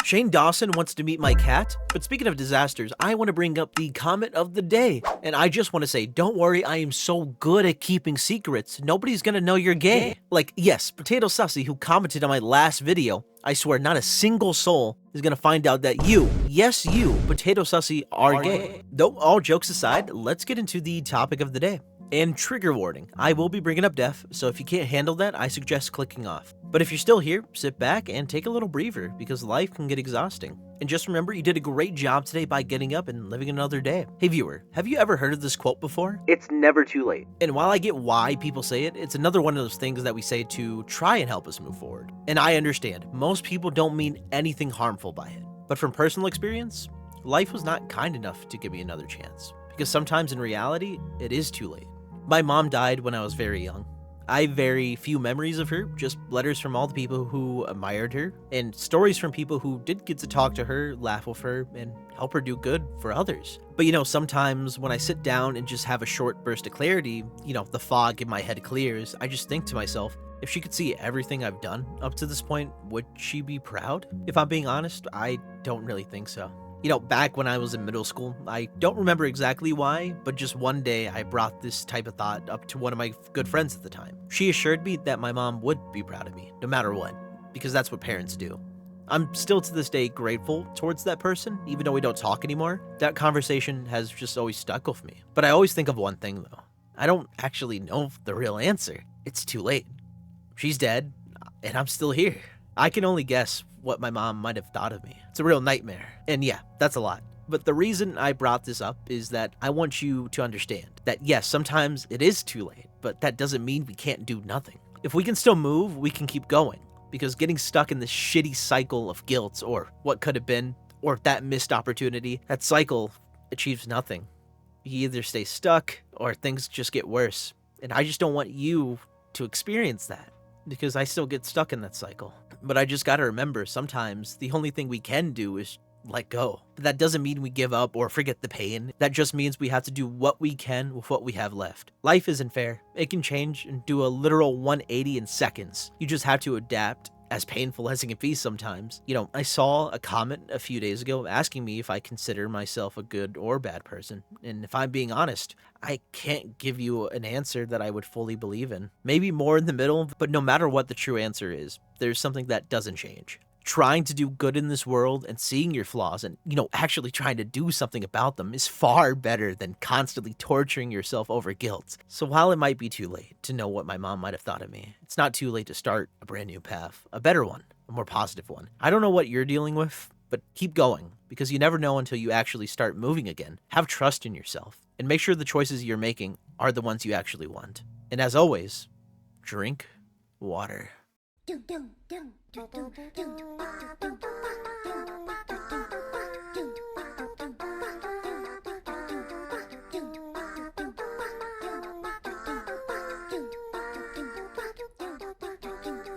Shane Dawson wants to meet my cat, but speaking of disasters, I want to bring up the comment of the day. And I just want to say, don't worry, I am so good at keeping secrets. Nobody's gonna know you're gay. Like, yes, Potato Sussy, who commented on my last video, I swear not a single soul is gonna find out that you, yes you, Potato Sussy, are gay. Though, all jokes aside, let's get into the topic of the day. And trigger warning, I will be bringing up death, so if you can't handle that, I suggest clicking off. But if you're still here, sit back and take a little breather, because life can get exhausting. And just remember, you did a great job today by getting up and living another day. Hey viewer, have you ever heard of this quote before? It's never too late. And while I get why people say it, it's another one of those things that we say to try and help us move forward. And I understand, most people don't mean anything harmful by it. But from personal experience, life was not kind enough to give me another chance. Because sometimes in reality, it is too late. My mom died when I was very young. I have very few memories of her, just letters from all the people who admired her, and stories from people who did get to talk to her, laugh with her, and help her do good for others. But sometimes when I sit down and just have a short burst of clarity, the fog in my head clears, I just think to myself, if she could see everything I've done up to this point, would she be proud? If I'm being honest, I don't really think so. Back when I was in middle school, I don't remember exactly why, but just one day I brought this type of thought up to one of my good friends at the time. She assured me that my mom would be proud of me, no matter what, because that's what parents do. I'm still to this day grateful towards that person, even though we don't talk anymore. That conversation has just always stuck with me. But I always think of one thing though. I don't actually know the real answer. It's too late. She's dead, and I'm still here. I can only guess what my mom might have thought of me. It's a real nightmare. And yeah, that's a lot. But the reason I brought this up is that I want you to understand that yes, sometimes it is too late, but that doesn't mean we can't do nothing. If we can still move, we can keep going. Because getting stuck in this shitty cycle of guilt, or what could have been, or that missed opportunity, that cycle achieves nothing. You either stay stuck, or things just get worse. And I just don't want you to experience that, because I still get stuck in that cycle. But I just gotta remember, sometimes the only thing we can do is let go. But that doesn't mean we give up or forget the pain. That just means we have to do what we can with what we have left. Life isn't fair. It can change and do a literal 180 in seconds. You just have to adapt, as painful as it can be sometimes. I saw a comment a few days ago asking me if I consider myself a good or bad person. And if I'm being honest, I can't give you an answer that I would fully believe in. Maybe more in the middle, but no matter what the true answer is, there's something that doesn't change. Trying to do good in this world and seeing your flaws and, actually trying to do something about them is far better than constantly torturing yourself over guilt. So while it might be too late to know what my mom might have thought of me, it's not too late to start a brand new path, a better one, a more positive one. I don't know what you're dealing with, but keep going, because you never know until you actually start moving again. Have trust in yourself, and make sure the choices you're making are the ones you actually want. And as always, drink water.